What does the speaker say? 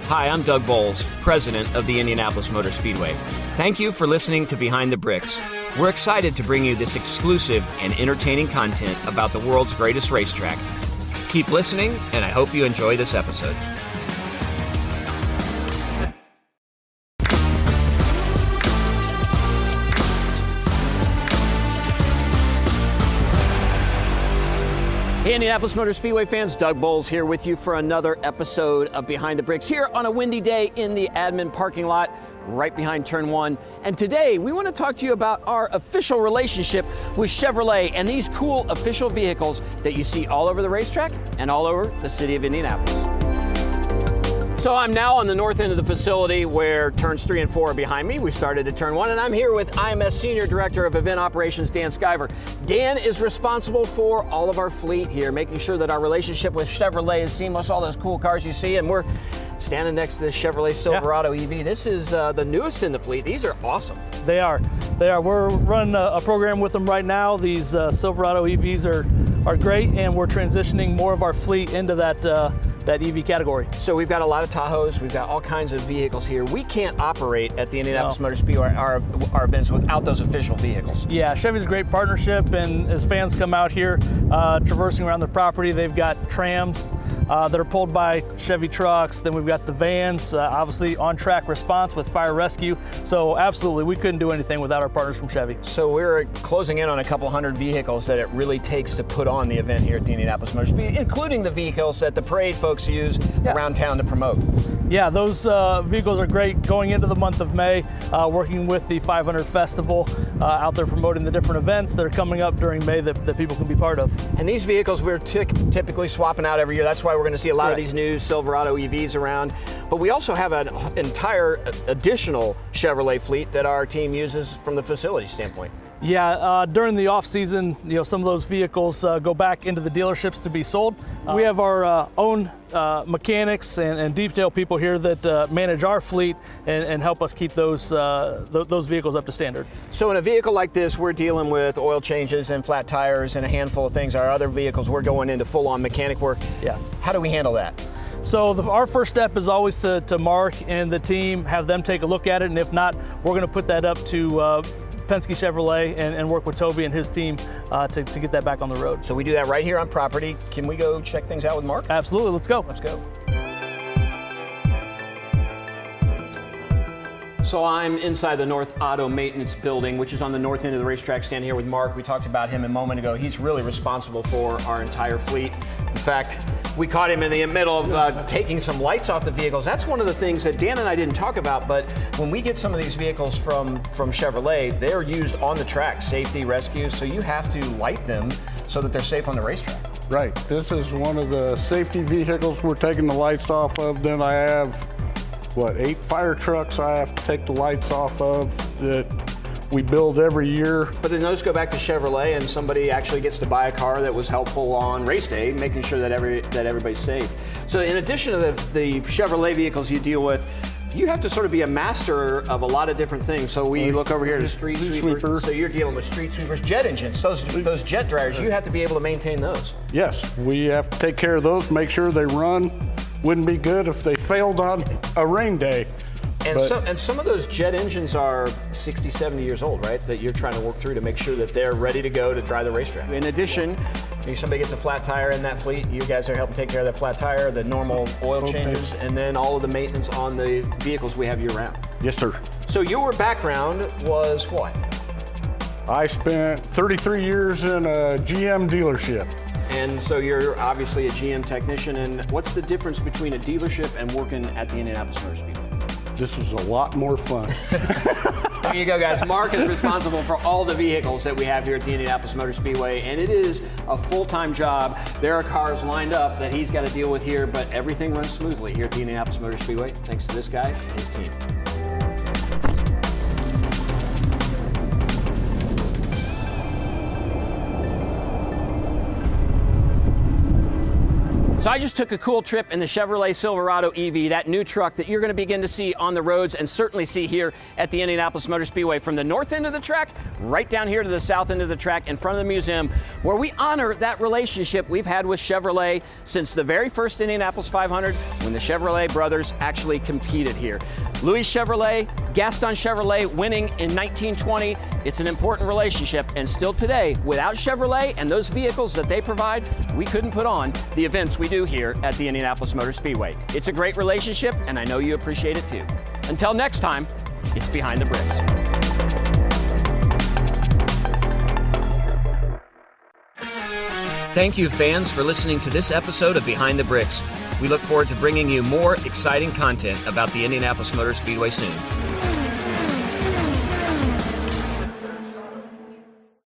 Hi, I'm Doug Boles, president of the Indianapolis Motor Speedway. Thank you for listening to Behind the Bricks. We're excited to bring you this exclusive and entertaining content about the world's greatest racetrack. Keep listening, and I hope you enjoy this episode. Hey, Indianapolis Motor Speedway fans, Doug Boles here with you for another episode of Behind the Bricks here on a windy day in the admin parking lot right behind Turn 1. And today we want to talk to you about our official relationship with Chevrolet and these cool official vehicles that you see all over the racetrack and all over the city of Indianapolis. So I'm now on the north end of the facility where turns 3 and 4 are behind me. We started at Turn 1, and I'm here with IMS Senior Director of Event Operations, Dan Skyver. Dan is responsible for all of our fleet here, making sure that our relationship with Chevrolet is seamless, all those cool cars you see, and we're standing next to the Chevrolet Silverado EV. This is the newest in the fleet. These are awesome. They are. We're running a program with them right now. These Silverado EVs are great, and we're transitioning more of our fleet into that EV category. So we've got a lot of Tahoes, we've got all kinds of vehicles here. We can't operate at the Indianapolis Motor Speedway, our events, without those official vehicles. Yeah, Chevy's a great partnership, and as fans come out here traversing around the property, they've got trams that are pulled by Chevy trucks. Then we've got the vans, obviously on-track response with fire rescue. So absolutely, we couldn't do anything without our partners from Chevy. So we're closing in on a couple hundred vehicles that it really takes to put on the event here at the Indianapolis Motor Speedway, including the vehicles that the parade folks use around town to promote. Yeah, those vehicles are great going into the month of May, working with the 500 Festival out there promoting the different events that are coming up during May that people can be part of. And these vehicles we're typically swapping out every year. That's why we're going to see a lot of these new Silverado EVs around. But we also have an entire additional Chevrolet fleet that our team uses from the facility standpoint. Yeah, during the off season, some of those vehicles go back into the dealerships to be sold. We have our own mechanics and detail people here that manage our fleet and help us keep those vehicles up to standard. So in a vehicle like this, we're dealing with oil changes and flat tires and a handful of things. Our other vehicles, we're going into full-on mechanic work. Yeah. How do we handle that? So our first step is always to Mark and the team, have them take a look at it, and if not, we're going to put that up to Penske Chevrolet and work with Toby and his team to get that back on the road. So we do that right here on property. Can we go check things out with Mark? Absolutely, let's go. Let's go. So I'm inside the North Auto Maintenance Building, which is on the north end of the racetrack, standing here with Mark. We talked about him a moment ago. He's really responsible for our entire fleet. In fact, we caught him in the middle of taking some lights off the vehicles. That's one of the things that Dan and I didn't talk about, but when we get some of these vehicles from Chevrolet, they're used on the track, safety, rescue, so you have to light them so that they're safe on the racetrack. Right. This is one of the safety vehicles we're taking the lights off of. Then I have, 8 fire trucks I have to take the lights off of that we build every year. But then those go back to Chevrolet, and somebody actually gets to buy a car that was helpful on race day, making sure that everybody's safe. So in addition to the Chevrolet vehicles you deal with, you have to sort of be a master of a lot of different things. So we look over here to street sweepers. So you're dealing with street sweepers, jet engines, those jet dryers. You have to be able to maintain those. Yes, we have to take care of those, make sure they run. Wouldn't be good if they failed on a rain day. And some of those jet engines are 60, 70 years old, right? That you're trying to work through to make sure that they're ready to go to drive the racetrack. In addition, if somebody gets a flat tire in that fleet, you guys are helping take care of that flat tire, the normal oil changes, and then all of the maintenance on the vehicles we have year-round. Yes, sir. So your background was what? I spent 33 years in a GM dealership. And so you're obviously a GM technician, and what's the difference between a dealership and working at the Indianapolis Motor Speedway? This is a lot more fun. There you go, guys. Mark is responsible for all the vehicles that we have here at the Indianapolis Motor Speedway, and it is a full-time job. There are cars lined up that he's got to deal with here, but everything runs smoothly here at the Indianapolis Motor Speedway, thanks to this guy and his team. So I just took a cool trip in the Chevrolet Silverado EV, that new truck that you're going to begin to see on the roads and certainly see here at the Indianapolis Motor Speedway, from the north end of the track right down here to the south end of the track in front of the museum, where we honor that relationship we've had with Chevrolet since the very first Indianapolis 500, when the Chevrolet brothers actually competed here. Louis Chevrolet, Gaston Chevrolet winning in 1920. It's an important relationship, and still today, without Chevrolet and those vehicles that they provide, we couldn't put on the events we do here at the Indianapolis Motor Speedway. It's a great relationship, and I know you appreciate it too. Until next time, it's Behind the Bricks. Thank you, fans, for listening to this episode of Behind the Bricks. We look forward to bringing you more exciting content about the Indianapolis Motor Speedway soon.